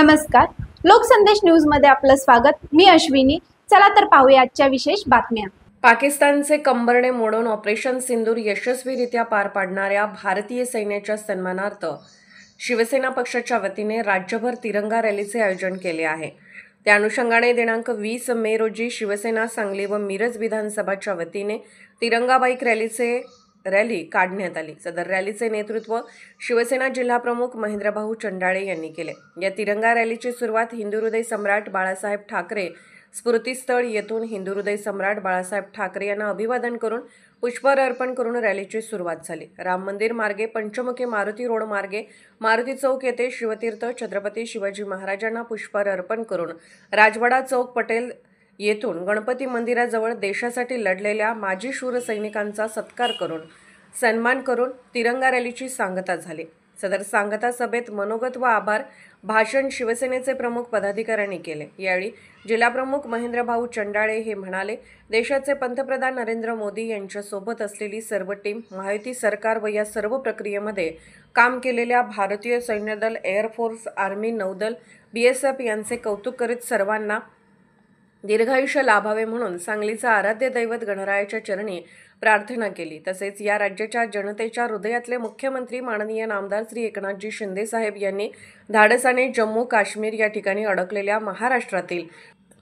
नमस्कार, लोकसंदेश न्यूज मध्ये आपलं स्वागत। मी अश्विनी। चला तर पाहूया आजच्या विशेष बातम्या। पाकिस्तानचे कंबरडे मोडून ऑपरेशन सिंदूर यशस्वीरित्या पार पाडणाऱ्या भारतीय सैन्याच्या सन्मानार्थ शिवसेना पक्षाच्या वतीने राज्यभर तिरंगा रॅलीचे आयोजन केले आहे। त्या अनुषंगाने दिनांक 20 मे रोजी शिवसेना सांगली व मिरज विधानसभाच्या वतीने तिरंगा बाईक रॅली काढण्यात आली। सदर रॅलीचे नेतृत्व शिवसेना जिल्हाप्रमुख महेंद्रभाऊ चंडाळे यांनी केले। या तिरंगा रॅलीची सुरुवात हिंदुहृदय सम्राट बाळासाहेब ठाकरे स्मृतीस्थळ येथून हिंदुहृदय सम्राट बाळासाहेब ठाकरे यांना अभिवादन करून पुष्पहार अर्पण करून रॅलीची सुरुवात झाली। राम मंदिर मार्गे पंचमुखी मारुती रोड मार्गे मारुती चौक येथे शिवतीर्थ छत्रपती शिवाजी महाराजांना पुष्पहार अर्पण करून राजवाडा चौक पटेल येथून गणपती मंदिराजवळ देशासाठी लढलेल्या माजी शूर सैनिकांचा सत्कार करून सन्मान करून तिरंगा रॅलीची सांगता झाली। सदर सांगता सभेत मनोगत व आभार भाषण शिवसेनेचे प्रमुख पदाधिकाऱ्यांनी केले। यावेळी जिल्हाप्रमुख महेंद्रभाऊ चंडाळे हे म्हणाले, देशाचे पंतप्रधान नरेंद्र मोदी यांच्या सोबत असलेली सर्व टीम, महायुती सरकार व या सर्व प्रक्रियेमध्ये काम केलेल्या भारतीय सैन्य दल, एअरफोर्स, आर्मी, नौदल, BSF यांचे कौतुक करीत सर्वांना दीर्घायुष्य लाभावे म्हणून सांगलीचा आराध्य दैवत गणरायाच्या चरणी प्रार्थना केली। तसेच या राज्याच्या जनतेच्या हृदयातले मुख्यमंत्री माननीय नामदार श्री एकनाथजी शिंदे साहेब यांनी धाडसाने जम्मू काश्मीर या ठिकाणी अडकलेल्या महाराष्ट्रातील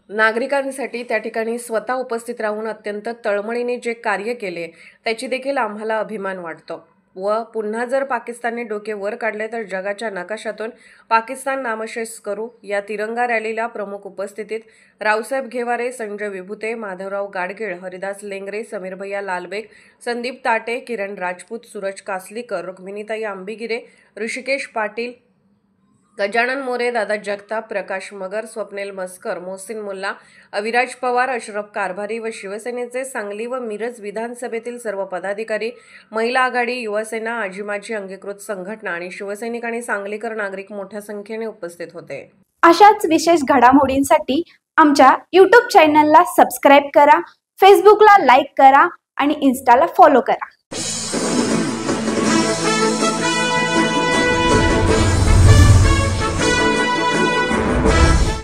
नागरिकांसाठी त्या ठिकाणी स्वतः उपस्थित राहून अत्यंत तळमळीने जे कार्य केले त्याची देखील आम्हाला अभिमान वाटतो व पुन्हा जर पाकिस्तानने डोके वर काढले तर जगाच्या नकाशातून पाकिस्तान नामशेष करू। या तिरंगा रॅलीला प्रमुख उपस्थितीत रावसाहेब घेवारे, संजय विभुते, माधवराव गाडगीळ, हरिदास लेंगरे, समीर भैया लालबेग, संदीप ताटे, किरण राजपूत, सूरज कासलीकर, रुक्मिणीताई आंबिगिरे, ऋषिकेश पाटील, गजानन मोरे, दादा जगताप, प्रकाश मगर, स्वप्नील मस्कर, मोहसिन मुल्ला, अविराज पवार, अशरफ कारभारी व शिवसेनेचे सांगली व मिरज विधानसभेतील सर्व पदाधिकारी, महिला आघाडी, युवासेना, आजी-माजी अंगीकृत संघटना आणि शिवसैनिक आणि सांगलीकर नागरिक मोठ्या संख्येने उपस्थित होते। अशाच विशेष घडामोडींसाठी आमच्या YouTube चॅनलला सबस्क्राइब करा, फेसबुकला लाईक करा आणि इन्स्टाला फॉलो करा।